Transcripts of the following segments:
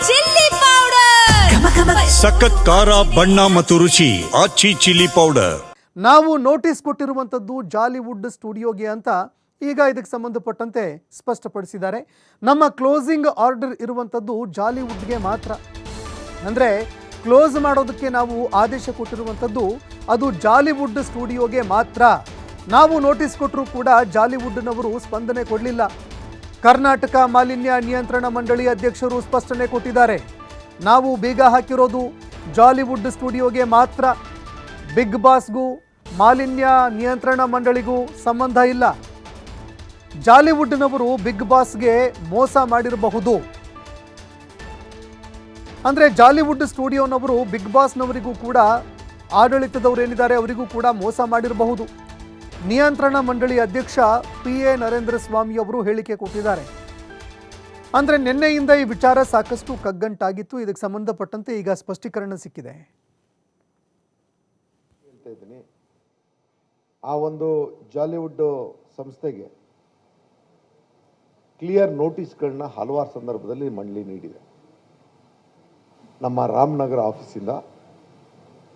Chilli powder, ಸಖತ್ ಖಾರ ಬಣ್ಣ ಮತ್ತು ರುಚಿ ಆಚಿ ಚಿಲ್ಲಿ ಪೌಡರ್. ನಾವು ನೋಟಿಸ್ ಕೊಟ್ಟಿರುವಂಥದ್ದು ಜಾಲಿವುಡ್ ಸ್ಟುಡಿಯೋಗೆ ಅಂತ ಈಗ ಇದಕ್ಕೆ ಸಂಬಂಧಪಟ್ಟಂತೆ ಸ್ಪಷ್ಟಪಡಿಸಿದ್ದಾರೆ. ನಮ್ಮ ಕ್ಲೋಸಿಂಗ್ ಆರ್ಡರ್ ಇರುವಂಥದ್ದು ಜಾಲಿವುಡ್ಗೆ ಮಾತ್ರ. ಅಂದರೆ ಕ್ಲೋಸ್ ಮಾಡೋದಕ್ಕೆ ನಾವು ಆದೇಶ ಕೊಟ್ಟಿರುವಂಥದ್ದು ಅದು ಜಾಲಿವುಡ್ ಸ್ಟುಡಿಯೋಗೆ ಮಾತ್ರ. ನಾವು ನೋಟಿಸ್ ಕೊಟ್ಟರೂ ಕೂಡ ಜಾಲಿವುಡ್ನವರು ಸ್ಪಂದನೆ ಕೊಡಲಿಲ್ಲ. ಕರ್ನಾಟಕ ಮಾಲಿನ್ಯ ನಿಯಂತ್ರಣ ಮಂಡಳಿ ಅಧ್ಯಕ್ಷರು ಸ್ಪಷ್ಟನೆ ಕೊಟ್ಟಿದ್ದಾರೆ. ನಾವು ಬೀಗ ಹಾಕಿರೋದು ಜಾಲಿವುಡ್ ಸ್ಟುಡಿಯೋಗೆ ಮಾತ್ರ. ಬಿಗ್ ಬಾಸ್ಗೂ ಮಾಲಿನ್ಯ ನಿಯಂತ್ರಣ ಮಂಡಳಿಗೂ ಸಂಬಂಧ ಇಲ್ಲ. ಜಾಲಿವುಡ್ನವರು ಬಿಗ್ ಬಾಸ್ಗೆ ಮೋಸ ಮಾಡಿರಬಹುದು. ಅಂದರೆ ಜಾಲಿವುಡ್ ಸ್ಟುಡಿಯೋನವರು ಬಿಗ್ ಬಾಸ್ನವರಿಗೂ ಕೂಡ ಆಡಳಿತದವರು ಏನಿದ್ದಾರೆ ಅವರಿಗೂ ಕೂಡ ಮೋಸ ಮಾಡಿರಬಹುದು. ನಿಯಂತ್ರಣ ಮಂಡಳಿ ಅಧ್ಯಕ್ಷ PA ನರೇಂದ್ರ ಸ್ವಾಮಿ ಅವರು ಹೇಳಿಕೆ ಕೊಟ್ಟಿದ್ದಾರೆ. ಅಂದರೆ ನಿನ್ನೆಯಿಂದ ಈ ವಿಚಾರ ಸಾಕಷ್ಟು ಕಗ್ಗಂಟಾಗಿತ್ತು. ಇದಕ್ಕೆ ಸಂಬಂಧಪಟ್ಟಂತೆ ಈಗ ಸ್ಪಷ್ಟೀಕರಣ ಸಿಕ್ಕಿದೆ. ಆ ಒಂದು ಜಾಲಿವುಡ್ ಸಂಸ್ಥೆಗೆ ಕ್ಲಿಯರ್ ನೋಟಿಸ್ಗಳನ್ನ ಹಲವಾರು ಸಂದರ್ಭದಲ್ಲಿ ಮಂಡಳಿ ನೀಡಿದೆ. ನಮ್ಮ ರಾಮನಗರ ಆಫೀಸಿಂದ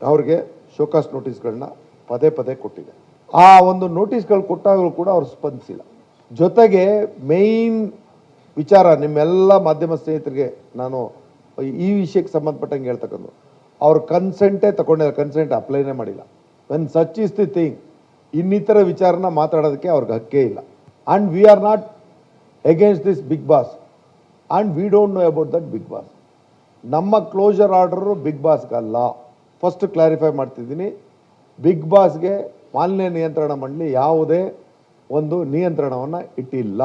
ಅವ್ರಿಗೆ ಶೋಕಾಸ್ ನೋಟಿಸ್ಗಳನ್ನ ಪದೇ ಪದೇ ಕೊಟ್ಟಿದೆ. ಆ ಒಂದು ನೋಟಿಸ್ಗಳು ಕೊಟ್ಟಾಗಲೂ ಕೂಡ ಅವ್ರು ಸ್ಪಂದಿಸಿಲ್ಲ. ಜೊತೆಗೆ ಮೇಯ್ನ್ ವಿಚಾರ ನಿಮ್ಮೆಲ್ಲ ಮಾಧ್ಯಮ ಸ್ನೇಹಿತರಿಗೆ ನಾನು ಈ ವಿಷಯಕ್ಕೆ ಸಂಬಂಧಪಟ್ಟಂಗೆ ಹೇಳ್ತಕ್ಕಂಥ ಅವ್ರ ಕನ್ಸೆಂಟೇ ತಗೊಂಡಿಲ್ಲ, ಕನ್ಸೆಂಟ್ ಅಪ್ಲೈನೇ ಮಾಡಿಲ್ಲ. When such is the thing, ಇನ್ನಿತರ ವಿಚಾರನ ಮಾತಾಡೋದಕ್ಕೆ ಅವ್ರಿಗೆ ಹಕ್ಕೇ ಇಲ್ಲ. And we are not against this big boss and we don't know about that big boss. ನಮ್ಮ ಕ್ಲೋಜರ್ ಆರ್ಡರು ಬಿಗ್ ಬಾಸ್ಗಲ್ಲ. ಫಸ್ಟ್ ಕ್ಲಾರಿಫೈ ಮಾಡ್ತಿದ್ದೀನಿ, ಬಿಗ್ ಬಾಸ್ಗೆ ಮಾಲಿನ್ಯ ನಿಯಂತ್ರಣ ಮಂಡಳಿ ಯಾವುದೇ ಒಂದು ನಿಯಂತ್ರಣವನ್ನು ಇಟ್ಟಿಲ್ಲ.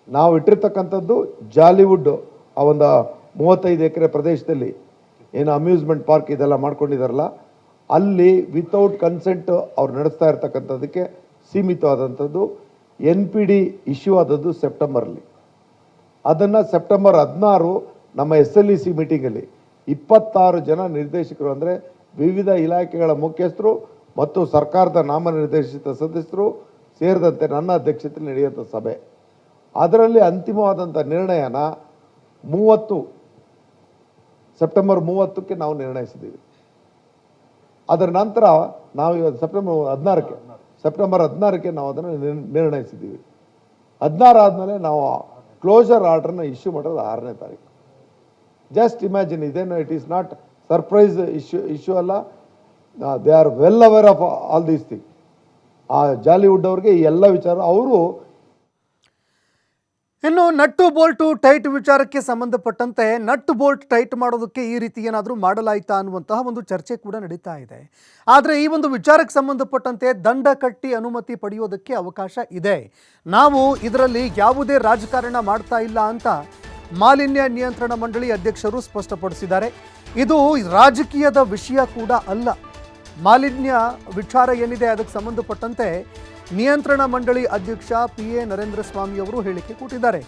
ನಾವು ಇಟ್ಟಿರ್ತಕ್ಕಂಥದ್ದು ಜಾಲಿವುಡ್ ಆ ಒಂದು 35 ಎಕರೆ ಪ್ರದೇಶದಲ್ಲಿ ಏನು ಅಮ್ಯೂಸ್ಮೆಂಟ್ ಪಾರ್ಕ್ ಇದೆಲ್ಲ ಮಾಡ್ಕೊಂಡಿದಾರಲ್ಲ, ಅಲ್ಲಿ ವಿತೌಟ್ ಕನ್ಸೆಂಟ್ ಅವ್ರು ನಡೆಸ್ತಾ ಇರ್ತಕ್ಕಂಥದ್ದಕ್ಕೆ ಸೀಮಿತವಾದಂಥದ್ದು. NPD ಇಶ್ಯೂ ಆದದ್ದು ಸೆಪ್ಟೆಂಬರಲ್ಲಿ. ಅದನ್ನು ಸೆಪ್ಟೆಂಬರ್ 16 ನಮ್ಮ SLEC ಮೀಟಿಂಗಲ್ಲಿ 26 ಜನ ನಿರ್ದೇಶಕರು, ಅಂದರೆ ವಿವಿಧ ಇಲಾಖೆಗಳ ಮುಖ್ಯಸ್ಥರು ಮತ್ತು ಸರ್ಕಾರದ ನಾಮನಿರ್ದೇಶಿತ ಸದಸ್ಯರು ಸೇರಿದಂತೆ ನನ್ನ ಅಧ್ಯಕ್ಷತೆಯಲ್ಲಿ ನಡೆಯುವಂಥ ಸಭೆ, ಅದರಲ್ಲಿ ಅಂತಿಮವಾದಂಥ ನಿರ್ಣಯನ ಸೆಪ್ಟೆಂಬರ್ 30ಕ್ಕೆ ನಾವು ನಿರ್ಣಯಿಸಿದ್ದೀವಿ. ಅದರ ನಂತರ ನಾವು ಇವತ್ತು ಸೆಪ್ಟೆಂಬರ್ 16ಕ್ಕೆ ನಾವು ಅದನ್ನು ನಿರ್ಣಯಿಸಿದ್ದೀವಿ. 16 ಆದಮೇಲೆ ನಾವು ಕ್ಲೋಸರ್ ಆರ್ಡರ್ನ ಇಶ್ಯೂ ಮಾಡೋದು 6ನೇ ತಾರೀಕು. ಜಸ್ಟ್ ಇಮ್ಯಾಜಿನ್, ಇದೇನು it is not surprise issue ಅಲ್ಲ. They are well aware of all these thing. ಆ ಜಾಲಿವುಡ್ ಅವ್ರಿಗೆ ಈ ಎಲ್ಲ ವಿಚಾರ ಅವರು. ಇನ್ನು ನಟ್ಟು ಬೋಲ್ಟು ಟೈಟ್ ವಿಚಾರಕ್ಕೆ ಸಂಬಂಧಪಟ್ಟಂತೆ ನಟ್ಟು ಬೋಲ್ಟ್ ಟೈಟ್ ಮಾಡೋದಕ್ಕೆ ಈ ರೀತಿ ಏನಾದರೂ ಮಾಡಲಾಯಿತಾ ಅನ್ನುವಂತಹ ಒಂದು ಚರ್ಚೆ ಕೂಡ ನಡೀತಾ ಇದೆ. ಆದರೆ ಈ ಒಂದು ವಿಚಾರಕ್ಕೆ ಸಂಬಂಧಪಟ್ಟಂತೆ ದಂಡ ಕಟ್ಟಿ ಅನುಮತಿ ಪಡೆಯೋದಕ್ಕೆ ಅವಕಾಶ ಇದೆ. ನಾವು ಇದರಲ್ಲಿ ಯಾವುದೇ ರಾಜಕಾರಣ ಮಾಡ್ತಾ ಇಲ್ಲ ಅಂತ ಮಾಲಿನ್ಯ ನಿಯಂತ್ರಣ ಮಂಡಳಿ ಅಧ್ಯಕ್ಷರು ಸ್ಪಷ್ಟಪಡಿಸಿದ್ದಾರೆ. ಇದು ರಾಜಕೀಯದ ವಿಷಯ ಕೂಡ ಅಲ್ಲ. ಮಾಲಿನ್ಯ ವಿಚಾರ ಏನಿದೆ ಅದಕ್ಕೆ ಸಂಬಂಧಪಟ್ಟಂತೆ ನಿಯಂತ್ರಣ ಮಂಡಳಿ ಅಧ್ಯಕ್ಷ PA ನರೇಂದ್ರ ಸ್ವಾಮಿ ಅವರು ಹೇಳಿಕೆ ಕೊಟ್ಟಿದ್ದಾರೆ.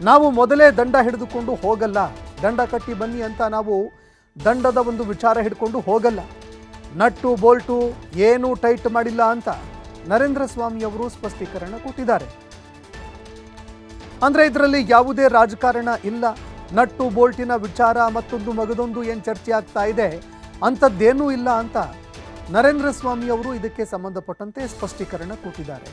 ನಾವು ಮೊದಲೇ ದಂಡ ಹಿಡಿದುಕೊಂಡು ಹೋಗಲ್ಲ, ದಂಡ ಕಟ್ಟಿ ಬನ್ನಿ ಅಂತ ನಾವು ದಂಡದ ಒಂದು ವಿಚಾರ ಹಿಡ್ಕೊಂಡು ಹೋಗಲ್ಲ. ನಟ್ಟು ಬೋಲ್ಟು ಏನೂ ಟೈಟ್ ಮಾಡಿಲ್ಲ ಅಂತ ನರೇಂದ್ರ ಸ್ವಾಮಿ ಅವರು ಸ್ಪಷ್ಟೀಕರಣ ಕೊಟ್ಟಿದ್ದಾರೆ. ಅಂದರೆ ಇದರಲ್ಲಿ ಯಾವುದೇ ರಾಜಕಾರಣ ಇಲ್ಲ. ನಟ್ಟು ಬೋಲ್ಟಿನ ವಿಚಾರ ಮತ್ತೊಂದು ಮಗದೊಂದು ಏನು ಚರ್ಚೆ ಆಗ್ತಾ ಇದೆ ಅಂಥದ್ದೇನೂ ಇಲ್ಲ ಅಂತ ನರೇಂದ್ರ ಸ್ವಾಮಿ ಅವರು ಇದಕ್ಕೆ ಸಂಬಂಧಪಟ್ಟಂತೆ ಸ್ಪಷ್ಟೀಕರಣ ಕೊಟ್ಟಿದ್ದಾರೆ.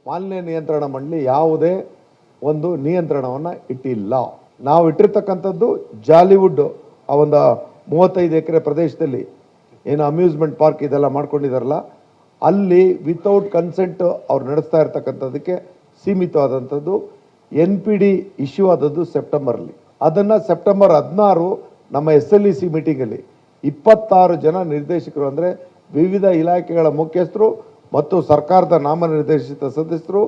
ಮಾಲಿನ್ಯ ನಿಯಂತ್ರಣ ಮಂಡಳಿ ಯಾವುದೇ ಒಂದು ನಿಯಂತ್ರಣವನ್ನು ಇಟ್ಟಿಲ್ಲ. ನಾವು ಇಟ್ಟಿರ್ತಕ್ಕಂಥದ್ದು ಜಾಲಿವುಡ್ ಆ ಒಂದು 35 ಎಕರೆ ಪ್ರದೇಶದಲ್ಲಿ ಏನು ಅಮ್ಯೂಸ್ಮೆಂಟ್ ಪಾರ್ಕ್ ಇದೆಲ್ಲ ಮಾಡ್ಕೊಂಡಿದಾರಲ್ಲ, ಅಲ್ಲಿ ವಿತೌಟ್ ಕನ್ಸೆಂಟ್ ಅವ್ರು ನಡೆಸ್ತಾ ಇರ್ತಕ್ಕಂಥದ್ದಕ್ಕೆ ಸೀಮಿತವಾದಂಥದ್ದು. NPD ಇಶ್ಯೂ ಆದದ್ದು ಸೆಪ್ಟೆಂಬರಲ್ಲಿ. ಅದನ್ನು ಸೆಪ್ಟೆಂಬರ್ 16 ನಮ್ಮ SLEC ಮೀಟಿಂಗಲ್ಲಿ 26 ಜನ ನಿರ್ದೇಶಕರು, ಅಂದರೆ ವಿವಿಧ ಇಲಾಖೆಗಳ ಮುಖ್ಯಸ್ಥರು ಮತ್ತು ಸರ್ಕಾರದ ನಾಮನಿರ್ದೇಶಿತ ಸದಸ್ಯರು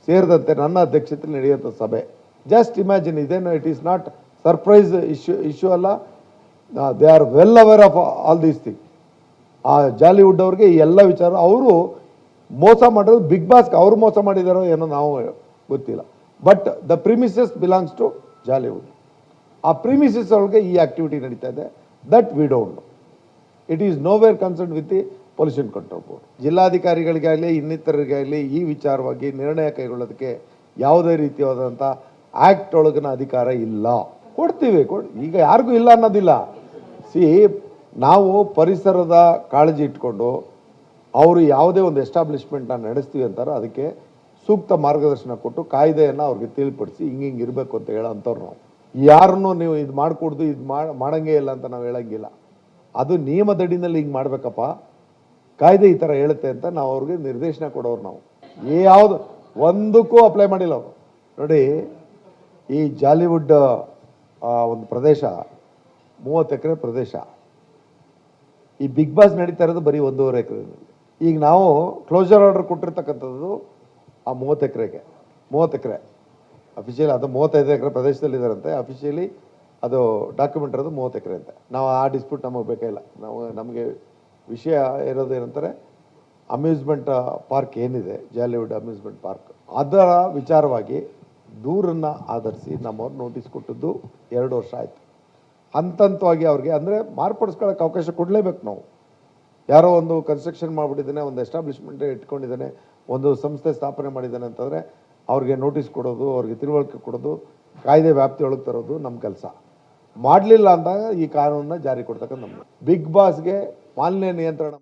ಸೇರಿದಂತೆ ನನ್ನ ಅಧ್ಯಕ್ಷತೆಯಲ್ಲಿ ನಡೆಯುವಂಥ ಸಭೆ. ಜಸ್ಟ್ ಇಮ್ಯಾಜಿನ್, ಇದೇನು it is not surprise issue ಅಲ್ಲ. They are well aware of all these thing. ಆ ಜಾಲಿವುಡ್ ಅವ್ರಿಗೆ ಈ ಎಲ್ಲ ವಿಚಾರ ಅವರು ಮೋಸ ಮಾಡೋದು ಬಿಗ್ ಬಾಸ್ಗೆ ಅವರು ಮೋಸ ಮಾಡಿದಾರೋ ಏನೋ ನಾವು ಗೊತ್ತಿಲ್ಲ. But the premises belongs to Jollywood. ಆ ಪ್ರಿಮಿಸಸ್ ಒಳಗೆ ಈ ಆಕ್ಟಿವಿಟಿ ನಡೀತಾ ಇದೆ. That we don't know. It is nowhere concern with the pollution control board. ಜಿಲ್ಲಾಧಿಕಾರಿಗಳಿಗಾಗಲಿ ಇನ್ನಿತರರಿಗಾಗಲಿ ಈ ವಿಚಾರವಾಗಿ ನಿರ್ಣಯ ಕೈಗೊಳ್ಳೋದಕ್ಕೆ ಯಾವುದೇ ರೀತಿಯಾದಂಥ ಆ್ಯಕ್ಟ್ ಒಳಗಿನ ಅಧಿಕಾರ ಇಲ್ಲ. ಕೊಡ್ತೀವಿ ಈಗ ಯಾರಿಗೂ ಇಲ್ಲ ಅನ್ನೋದಿಲ್ಲ. ನಾವು ಪರಿಸರದ ಕಾಳಜಿ ಇಟ್ಕೊಂಡು ಅವರು ಯಾವುದೇ ಒಂದು ಎಸ್ಟಾಬ್ಲಿಷ್ಮೆಂಟ್ನ ನಡೆಸ್ತೀವಿ ಅಂತಾರೆ, ಅದಕ್ಕೆ ಸೂಕ್ತ ಮಾರ್ಗದರ್ಶನ ಕೊಟ್ಟು ಕಾಯ್ದೆಯನ್ನು ಅವ್ರಿಗೆ ತಿಳಿಪಡಿಸಿ ಹಿಂಗೆ ಇರಬೇಕು ಅಂತ ಹೇಳೋಂಥವ್ರು ನಾವು. ಯಾರನ್ನೂ ನೀವು ಇದು ಮಾಡಿಕೊಡ್ದು ಇದು ಮಾಡಂಗೇ ಇಲ್ಲ ಅಂತ ನಾವು ಹೇಳಂಗಿಲ್ಲ. ಅದು ನಿಯಮದಡಿನಲ್ಲಿ ಹಿಂಗೆ ಮಾಡಬೇಕಪ್ಪ, ಕಾಯ್ದೆ ಈ ಥರ ಹೇಳುತ್ತೆ ಅಂತ ನಾವು ಅವ್ರಿಗೆ ನಿರ್ದೇಶನ ಕೊಡೋರು. ನಾವು ಯಾವುದು ಒಂದಕ್ಕೂ ಅಪ್ಲೈ ಮಾಡಿಲ್ಲ ಅವರು. ನೋಡಿ, ಈ ಜಾಲಿವುಡ್ ಒಂದು ಪ್ರದೇಶ 30 ಎಕರೆ ಪ್ರದೇಶ, ಈ ಬಿಗ್ ಬಾಸ್ ನಡೀತಾ ಇರೋದು ಬರೀ 1.5 ಎಕರೆನಲ್ಲಿ. ಈಗ ನಾವು ಕ್ಲೋಸರ್ ಆರ್ಡರ್ ಕೊಟ್ಟಿರ್ತಕ್ಕಂಥದ್ದು ಆ 30 ಎಕರೆಗೆ 30 ಎಕರೆ ಅಫಿಷಿಯಲಿ, ಅದು 35 ಎಕರೆ ಪ್ರದೇಶದಲ್ಲಿ ಇದಾರಂತೆ. ಅಫಿಷಿಯಲಿ ಅದು ಡಾಕ್ಯುಮೆಂಟ್ ಇರೋದು 30 ಎಕರೆ ಅಂತೆ. ನಾವು ಆ ಡಿಸ್ಪ್ಯೂಟ್ ನಮಗೆ ಬೇಕಾಗಿಲ್ಲ. ನಮಗೆ ವಿಷಯ ಇರೋದು ಏನಂತಾರೆ, ಅಮ್ಯೂಸ್ಮೆಂಟ್ ಪಾರ್ಕ್ ಏನಿದೆ, ಜಾಲಿವುಡ್ ಅಮ್ಯೂಸ್ಮೆಂಟ್ ಪಾರ್ಕ್, ಅದರ ವಿಚಾರವಾಗಿ ದೂರನ್ನು ಆಧರಿಸಿ ನಮ್ಮವ್ರು ನೋಟಿಸ್ ಕೊಟ್ಟದ್ದು 2 ವರ್ಷ ಆಯಿತು. ಹಂತವಾಗಿ ಅವ್ರಿಗೆ ಅಂದರೆ ಮಾರ್ಪಡಿಸ್ಕೊಳ್ಳೋಕೆ ಅವಕಾಶ ಕೊಡಲೇಬೇಕು ನಾವು. ಯಾರೋ ಒಂದು ಕನ್ಸ್ಟ್ರಕ್ಷನ್ ಮಾಡಿಬಿಟ್ಟಿದ್ದಾನೆ, ಒಂದು ಎಸ್ಟಾಬ್ಲಿಷ್ಮೆಂಟ್ ಇಟ್ಕೊಂಡಿದ್ದಾನೆ, ಒಂದು ಸಂಸ್ಥೆ ಸ್ಥಾಪನೆ ಮಾಡಿದ್ದಾನೆ ಅಂತಂದರೆ ಅವ್ರಿಗೆ ನೋಟಿಸ್ ಕೊಡೋದು, ಅವ್ರಿಗೆ ತಿಳುವಳಿಕೆ ಕೊಡೋದು, ಕಾಯ್ದೆ ವ್ಯಾಪ್ತಿ ಒಳಗೆ ತರೋದು ನಮ್ಮ ಕೆಲಸ. ಮಾಡಲಿಲ್ಲ ಅಂದಾಗ ಈ ಕಾನೂನನ್ನ ಜಾರಿ ಕೊಡ್ತಕ್ಕಂಥ ನಮ್ಮ ಬಿಗ್ ಬಾಸ್ಗೆ ಮಾಲಿನ್ಯ ನಿಯಂತ್ರಣ